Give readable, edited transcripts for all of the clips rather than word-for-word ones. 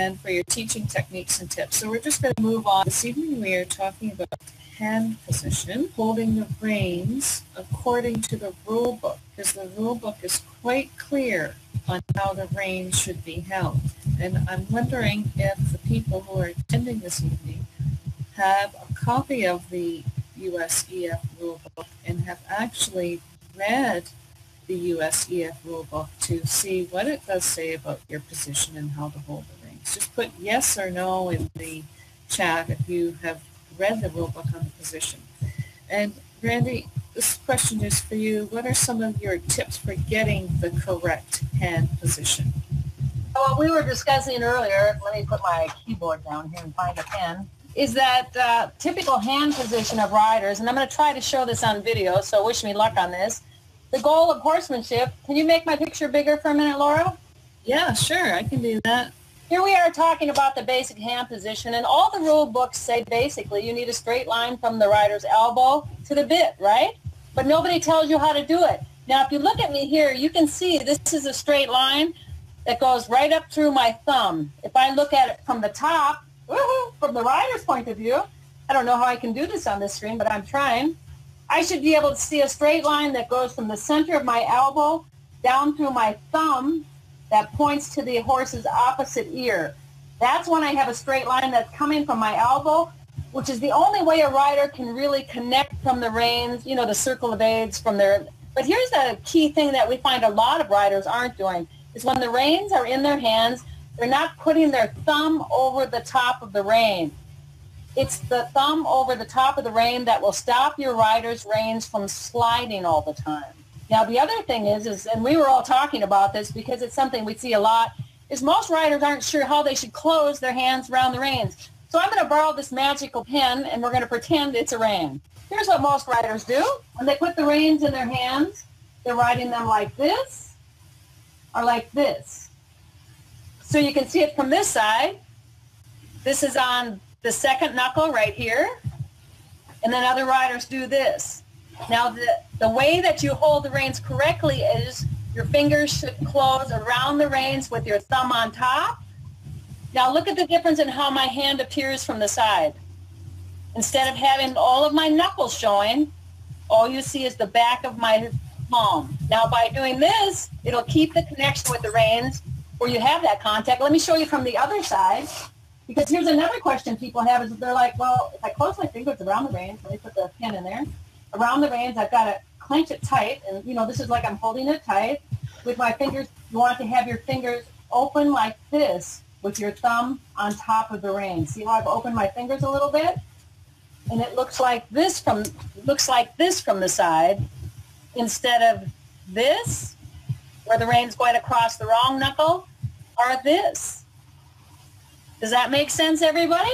and for your teaching techniques and tips. So we're just going to move on. This evening we are talking about hand position, holding the reins according to the rule book, because the rule book is quite clear on how the reins should be held. And I'm wondering if the people who are attending this evening have a copy of the USEF rule book and have actually read the USEF rule book to see what it does say about your position and how to hold the reins. Just put yes or no in the chat if you have read the rule book on the position. And Randy, this question is for you. What are some of your tips for getting the correct hand position? What we were discussing earlier, let me put my keyboard down here and find a pen, is that typical hand position of riders, and I'm going to try to show this on video, so wish me luck on this. The goal of horsemanship, can you make my picture bigger for a minute, Laura? Yeah, sure, I can do that. Here we are talking about the basic hand position, and all the rule books say basically you need a straight line from the rider's elbow to the bit, right? But nobody tells you how to do it. Now, if you look at me here, you can see this is a straight line that goes right up through my thumb. If I look at it from the top, from the rider's point of view, I don't know how I can do this on this screen, but I'm trying. I should be able to see a straight line that goes from the center of my elbow down through my thumb that points to the horse's opposite ear. That's when I have a straight line that's coming from my elbow, which is the only way a rider can really connect from the reins, you know, the circle of aids from their... But here's the key thing that we find a lot of riders aren't doing, is when the reins are in their hands, they're not putting their thumb over the top of the rein. It's the thumb over the top of the rein that will stop your rider's reins from sliding all the time. Now, the other thing is, and we were all talking about this because it's something we see a lot, is most riders aren't sure how they should close their hands around the reins. So I'm going to borrow this magical pen, and we're going to pretend it's a rein. Here's what most riders do. When they put the reins in their hands, they're riding them like this or like this. So you can see it from this side. This is on the second knuckle right here. And then other riders do this. Now, the way that you hold the reins correctly is your fingers should close around the reins with your thumb on top. Now, look at the difference in how my hand appears from the side. Instead of having all of my knuckles showing, all you see is the back of my palm. Now, by doing this, it'll keep the connection with the reins where you have that contact. Let me show you from the other side, because here's another question people have is they're like, well, if I close my fingers around the reins, let me put the pen in there, around the reins, I've got to clench it tight, and you know, this is like I'm holding it tight. With my fingers, you want to have your fingers open like this with your thumb on top of the rein. See how I've opened my fingers a little bit? And it looks like this from the side instead of this, where the rein's going across the wrong knuckle, or this. Does that make sense, everybody?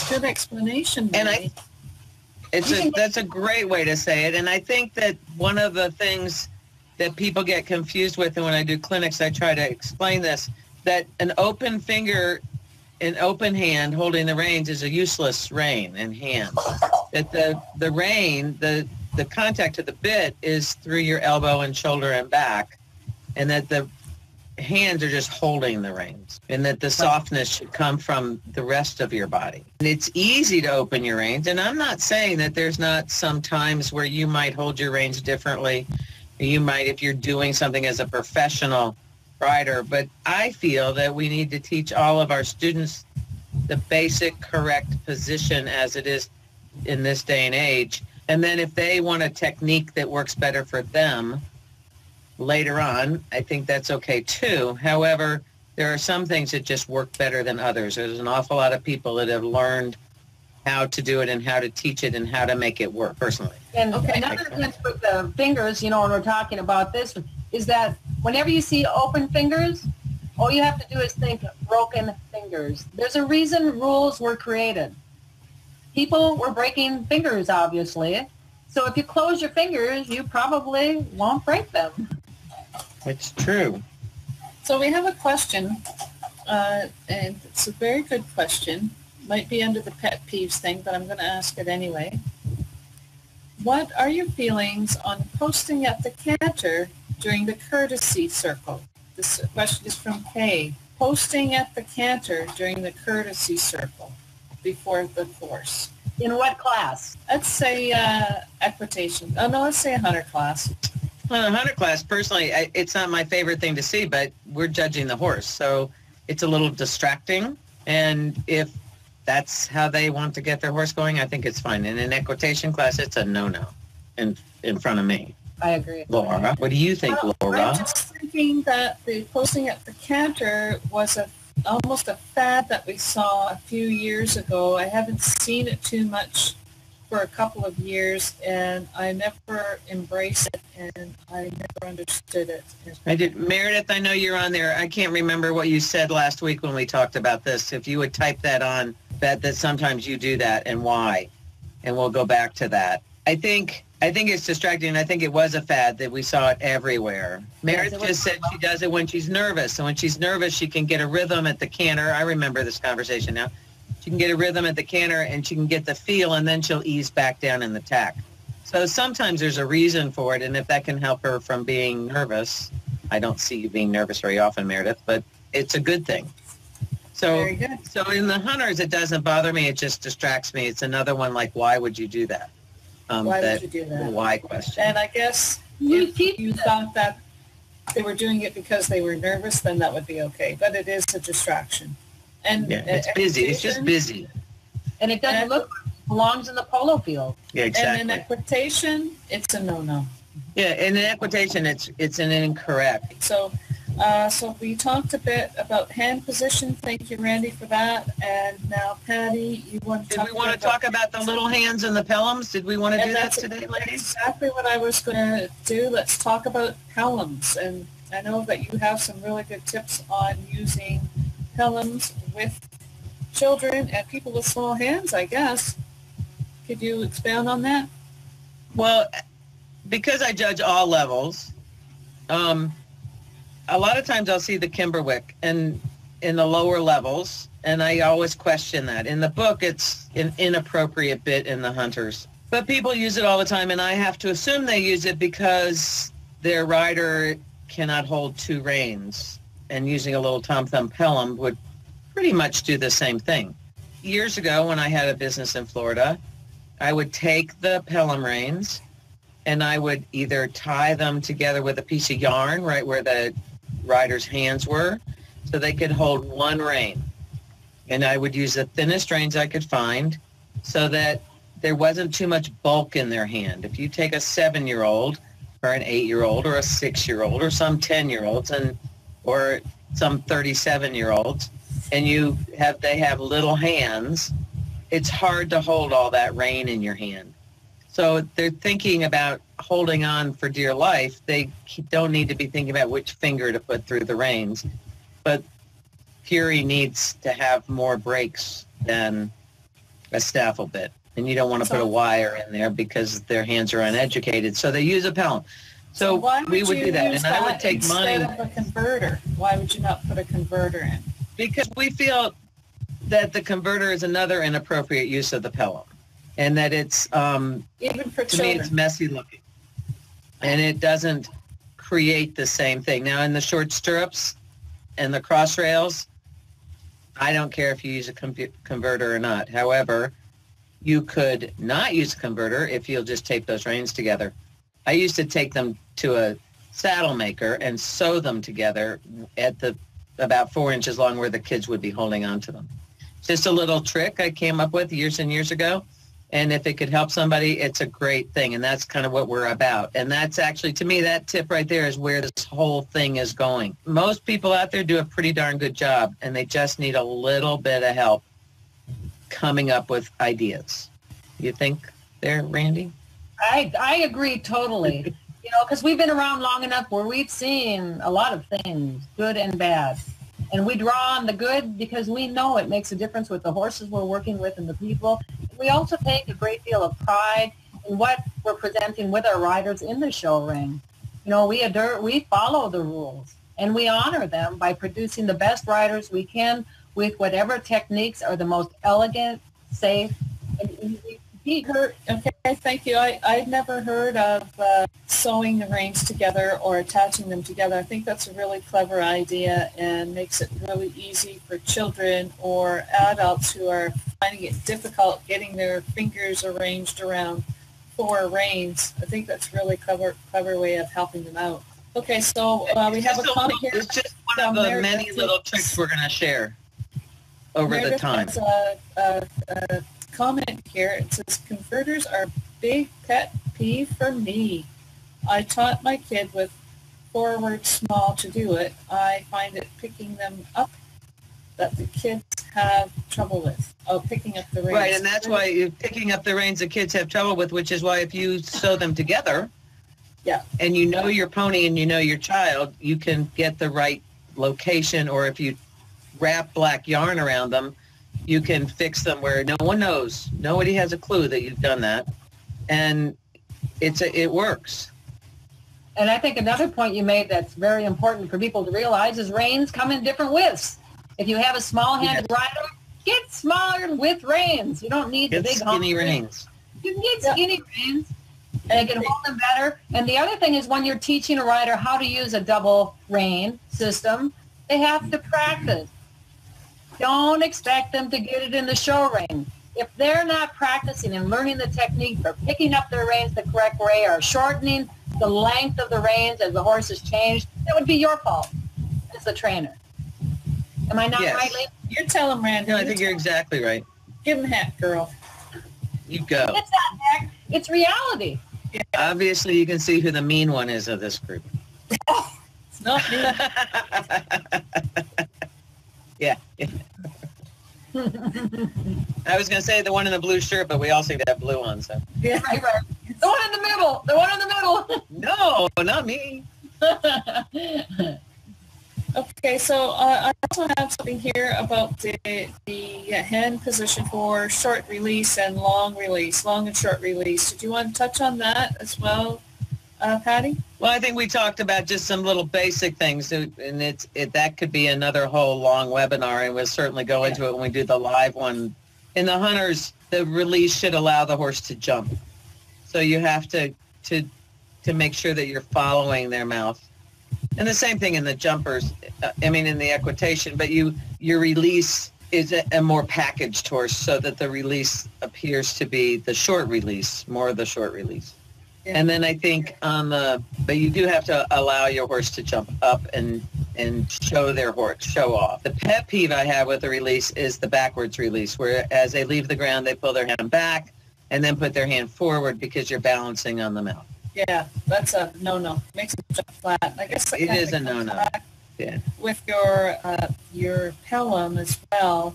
Good explanation, Mary. And that's a great way to say it. And I think that one of the things that people get confused with, and when I do clinics, I try to explain this, that an open finger, an open hand holding the reins is a useless rein and hand. That the rein, the contact to the bit is through your elbow and shoulder and back, and that the hands are just holding the reins, and that the softness should come from the rest of your body. And it's easy to open your reins, and I'm not saying that there's not some times where you might hold your reins differently. You might if you're doing something as a professional rider, but I feel that we need to teach all of our students the basic correct position as it is in this day and age. And then if they want a technique that works better for them later on, I think that's okay too. However, there are some things that just work better than others. There's an awful lot of people that have learned how to do it and how to teach it and how to make it work personally. And another thing with the fingers, you know, when we're talking about this, is that whenever you see open fingers, all you have to do is think broken fingers. There's a reason rules were created. People were breaking fingers, obviously. So if you close your fingers, you probably won't break them. It's true. So we have a question, and it's a very good question. Might be under the pet peeves thing, but I'm going to ask it anyway. What are your feelings on posting at the canter during the courtesy circle? This question is from Kay. posting at the canter during the courtesy circle before the course. In what class? Let's say equitation. Oh, no, let's say a hunter class. Well, the hunter class, personally, it's not my favorite thing to see, but we're judging the horse. So it's a little distracting. And if that's how they want to get their horse going, I think it's fine. In an equitation class, it's a no-no in front of me. I agree. Laura, what do you think, Laura? I'm just thinking that the posting at the canter was almost a fad that we saw a few years ago. I haven't seen it too much for a couple of years, and I never embraced it, and I never understood it. I did. Meredith, I know you're on there. I can't remember what you said last week when we talked about this. If you would type that on, that sometimes you do that and why, and we'll go back to that. I think it's distracting, and I think it was a fad that we saw it everywhere. Meredith just said she does it when she's nervous, and when she's nervous, she can get a rhythm at the canter. I remember this conversation now. She can get a rhythm at the canter, and she can get the feel, and then she'll ease back down in the tack. So sometimes there's a reason for it, and if that can help her from being nervous, I don't see you being nervous very often, Meredith, but it's a good thing. So, Very good. So in the hunters, it doesn't bother me. It just distracts me. It's another one like, why would you do that? Why would you do that? The why question. And I guess if you thought that they were doing it because they were nervous, then that would be okay. But it is a distraction. And yeah, it's busy. It's just busy. And it doesn't look like it belongs in the polo field. Yeah, exactly. And in equitation, it's a no-no. Yeah, in an equitation, it's an incorrect. So we talked a bit about hand position. Thank you, Randy, for that. And now, Patty, you want to talk about the little hands and the pellums? Did we want to do that today, ladies? Exactly what I was going to do. Let's talk about pellums. And I know that you have some really good tips on using pellums with children and people with small hands, I guess. Could you expound on that? Well, because I judge all levels, a lot of times I'll see the Kimberwick and in the lower levels, and I always question that. In the book, it's an inappropriate bit in the hunters. But people use it all the time, and I have to assume they use it because their rider cannot hold two reins, and using a little Tom Thumb Pelham would pretty much do the same thing. Years ago, when I had a business in Florida, I would take the Pelham reins, and I would either tie them together with a piece of yarn right where the rider's hands were so they could hold one rein. And I would use the thinnest reins I could find so that there wasn't too much bulk in their hand. If you take a 7-year-old or an 8-year-old or a 6-year-old or some 10-year-olds or some 37-year-olds and they have little hands, it's hard to hold all that rein in your hand. So they're thinking about holding on for dear life. They don't need to be thinking about which finger to put through the reins. But Fury needs to have more breaks than a snaffle bit. And you don't want to put a wire in there because their hands are uneducated. So they use a Pelham. So we would do that. And I would take mine. Instead of a converter, why would you not put a converter in? Because we feel that the converter is another inappropriate use of the Pelham. And that it's, even for to children. me, it's messy looking. And it doesn't create the same thing. Now, in the short stirrups and the cross rails, I don't care if you use a converter or not. However, you could not use a converter if you'll just tape those reins together. I used to take them to a saddle maker and sew them together at about 4 inches long where the kids would be holding on to them. Just a little trick I came up with years and years ago. And if it could help somebody, it's a great thing. And that's kind of what we're about. And that's actually, to me, that tip right there is where this whole thing is going. Most people out there do a pretty darn good job, and they just need a little bit of help coming up with ideas. You think there, Randy? I agree totally. Because we've been around long enough where we've seen a lot of things, good and bad. And we draw on the good because we know it makes a difference with the horses we're working with and the people. We also take a great deal of pride in what we're presenting with our riders in the show ring. We follow the rules and we honor them by producing the best riders we can with whatever techniques are the most elegant, safe, and easy to teach. Okay, Okay, thank you. I'd never heard of sewing the reins together or attaching them together. I think that's a really clever idea and makes it really easy for children or adults who are finding it difficult getting their fingers arranged around 4 reins. I think that's really clever way of helping them out. Okay, so we have a comment here. It's just one of the many little tricks we're going to share over the time. There's a comment here. It says, converters are a big pet peeve for me. I taught my kid with forward small to do it. I find it picking them up that the kids have trouble with. Oh, picking up the reins. Right, and that's why you're picking up the reins the kids have trouble with, which is why if you sew them together, yeah, and you know your pony and you know your child, you can get the right location, or if you wrap black yarn around them, you can fix them where no one knows. Nobody has a clue that you've done that. And it works. And I think another point you made that's very important for people to realize is reins come in different widths. If you have a small-handed rider, get smaller width reins. You don't need the big skinny reins. You can get skinny reins, and you can hold them better. And the other thing is when you're teaching a rider how to use a double rein system, they have to practice. Don't expect them to get it in the show ring. If they're not practicing and learning the technique for picking up their reins the correct way or shortening the length of the reins as the horse has changed, that would be your fault as the trainer. Am I not right, Lee? You're telling Randy. No, I think you're exactly right. Give him a hat, girl. You go. It's not heck. It's reality. Yeah. Obviously, you can see who the mean one is of this group. It's not me. Yeah. I was going to say the one in the blue shirt, but we all seem to have blue on, so. Yeah, right. The one in the middle. The one in the middle. No, not me. Okay, so I also have something here about the hand position for short release and long release, long and short release. Did you want to touch on that as well, Patty? Well, I think we talked about just some little basic things, and that could be another whole long webinar, and we'll certainly go into it when we do the live one. In the hunters, the release should allow the horse to jump. So you have to make sure that you're following their mouth. And the same thing in the jumpers, in the equitation, but your release is a more packaged horse so that the release appears to be the short release, more of the short release. Yeah. And then I think but you do have to allow your horse to jump up and show off. The pet peeve I have with the release is the backwards release, where as they leave the ground, they pull their hand back and then put their hand forward because you're balancing on the mouth. Yeah, that's a no-no. Makes them jump flat. I guess it is a no-no. Yeah. With your pelham as well,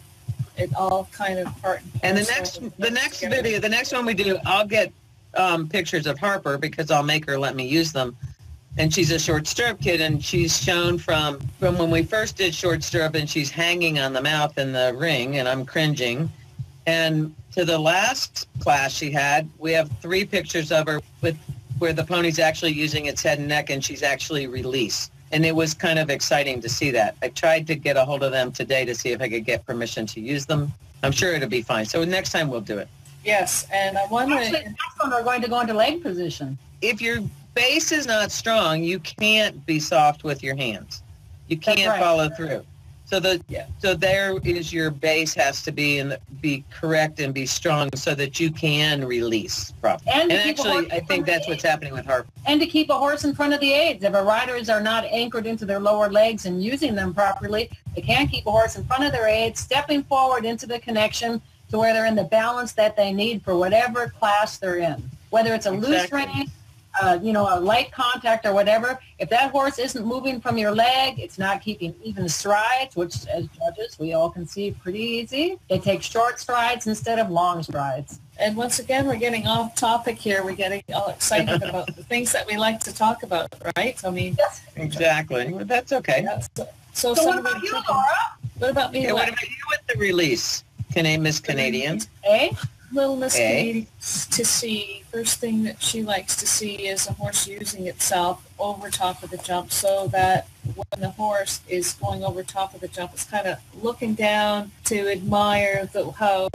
it all kind of part and the next video, the next one we do, I'll get pictures of Harper because I'll make her let me use them. And she's a short stirrup kid, and she's shown from when we first did short stirrup, and she's hanging on the mouth in the ring, and I'm cringing. And to the last class she had, we have 3 pictures of her where the pony's actually using its head and neck, and she's actually released. And it was kind of exciting to see that. I tried to get a hold of them today to see if I could get permission to use them. I'm sure it'll be fine. So next time we'll do it. Yes, and I want to... Actually, next one we're going to go into leg position. If your base is not strong, you can't be soft with your hands. You can't follow through. So so there is your base has to be correct and be strong so that you can release properly. And actually, I think that's what's happening with Harper. And to keep a horse in front of the aids. If our riders are not anchored into their lower legs and using them properly, they can't keep a horse in front of their aids, stepping forward into the connection to where they're in the balance that they need for whatever class they're in. Whether it's a loose rein, a light contact or whatever, if that horse isn't moving from your leg, it's not keeping even strides, which as judges we all can see pretty easy. They take short strides instead of long strides. And once again, we're getting off topic here. We're getting all excited about the things that we like to talk about, right? Yes. Exactly. Well, that's okay. Yeah. So what about you, Laura? What about me? Okay, what about you with the release, Miss Canadian? Little Miss Canadian to see, first thing that she likes to see is a horse using itself over top of the jump, so that when the horse is going over top of the jump, it's kind of looking down to admire how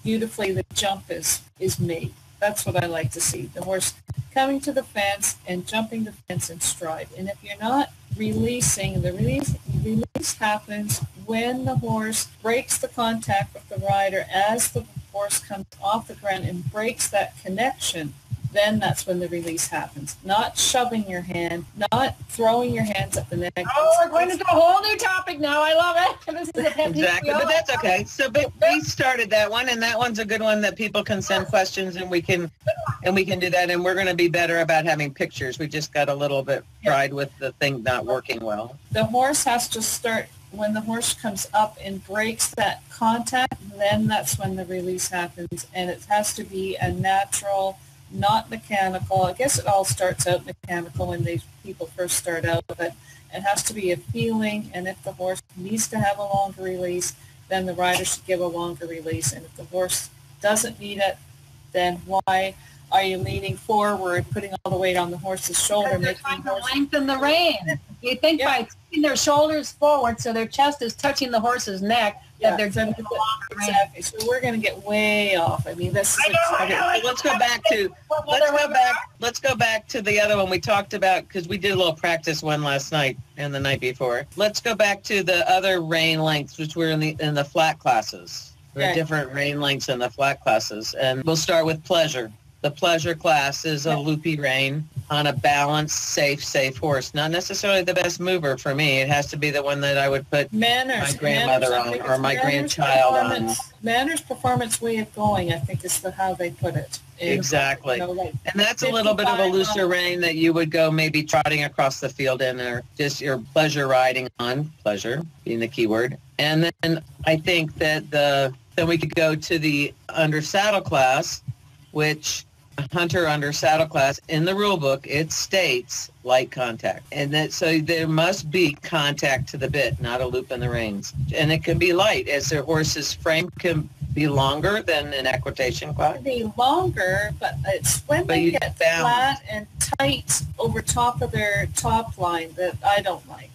beautifully the jump is made. That's what I like to see. The horse coming to the fence and jumping the fence in stride. And if you're not releasing, the release happens when the horse breaks the contact with the rider as the horse comes off the ground and breaks that connection. Then that's when the release happens. Not shoving your hand, not throwing your hands up the neck. Oh, we're going into a whole new topic now. I love it. This is a pet peeve. Exactly, but that's okay. So, but we started that one, and that one's a good one that people can send questions, and we can do that. And we're going to be better about having pictures. We just got a little bit fried with the thing not working well. The horse has to start when the horse comes up and breaks that contact. Then that's when the release happens, and it has to be a natural, not mechanical. I guess it all starts out mechanical when people first start out, but it has to be a feeling, and if the horse needs to have a longer release, then the rider should give a longer release. And if the horse doesn't need it, then why are you leaning forward, putting all the weight on the horse's shoulder? They're trying to lengthen the rein. You think by taking their shoulders forward so their chest is touching the horse's neck, that they're doing a longer rein. Exactly. So we're going to get way off. I mean, this is Okay, so let's go back to the other one we talked about, because we did a little practice one last night and the night before. Let's go back to the other rein lengths, which were in the flat classes. There are different rein lengths in the flat classes, and we'll start with pleasure. The pleasure class is a loopy rein on a balanced, safe horse. Not necessarily the best mover for me. It has to be the one that I would put my grandmother on or my grandchild on. Manners performance way of going, I think, is how they put it. Exactly. And that's a little bit of a looser rein that you would go maybe trotting across the field in, or just your pleasure riding on, pleasure being the key word. And then I think that then we could go to the under saddle class, which hunter under saddle class, in the rule book, it states light contact. And that, so there must be contact to the bit, not a loop in the reins. And it can be light, as their horse's frame can be longer than an equitation class. It can be longer, but it's when they get flat and tight over top of their top line that I don't like.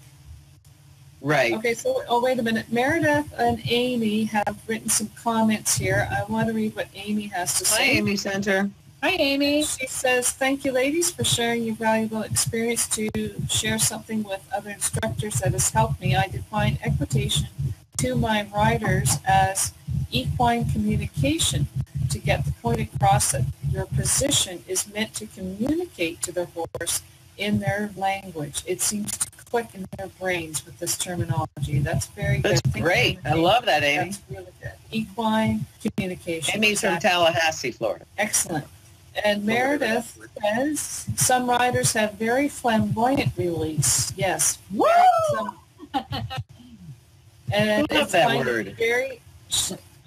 Right. Okay, so, wait a minute. Meredith and Amy have written some comments here. I want to read what Amy has to say. Hi, Amy Center. Hi, Amy. She says, thank you, ladies, for sharing your valuable experience to share something with other instructors that has helped me. I define equitation to my riders as equine communication, to get the point across that your position is meant to communicate to the horse in their language. It seems to click in their brains with this terminology. That's very good. That's great. I love that, Amy. That's really good. Equine communication. Amy's from Tallahassee, Florida. Excellent. And Meredith says, some riders have very flamboyant release. Yes. Woo! And I love that word.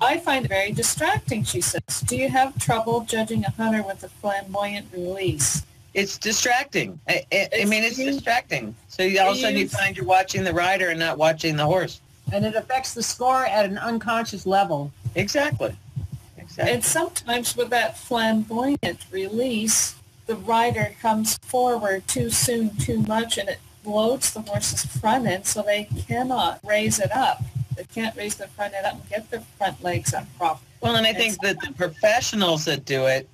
I find it very distracting, she says. Do you have trouble judging a hunter with a flamboyant release? It's distracting. I mean, it's distracting. So all of a sudden you find you're watching the rider and not watching the horse. And it affects the score at an unconscious level. Exactly. And sometimes with that flamboyant release, the rider comes forward too soon, too much, and it bloats the horse's front end, so they cannot raise it up. They can't raise their front end up and get their front legs up properly. Well, and I think that the professionals that do it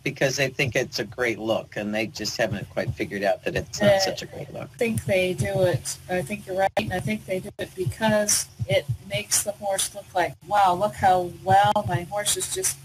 because they think it's a great look, and they just haven't quite figured out that it's not such a great look. I think they do it. I think you're right, and I think they do it because it makes the horse look like, wow, look how well my horse is just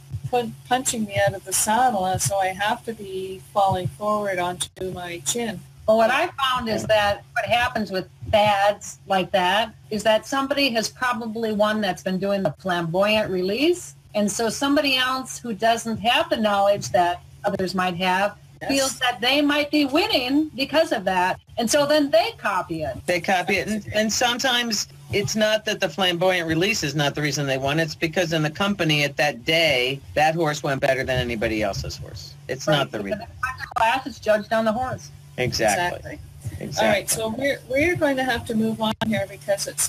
punching me out of the saddle, and so I have to be falling forward onto my chin. Well, what I found is that what happens with fads like that is that somebody has probably one that's been doing the flamboyant release, and so somebody else who doesn't have the knowledge that others might have feels that they might be winning because of that, and so then they copy it. They copy it, and sometimes it's not that the flamboyant release is not the reason they won. It's because in the company at that day, that horse went better than anybody else's horse. It's not the reason. The class is judged on the horse. Exactly. All right, so we're going to have to move on here because it's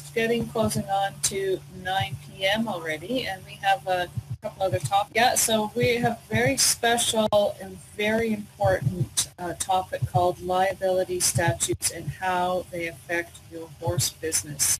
closing on to 9 p.m. already, and we have a couple other topics. Yeah, so we have a very special and very important topic called liability statutes and how they affect your horse business.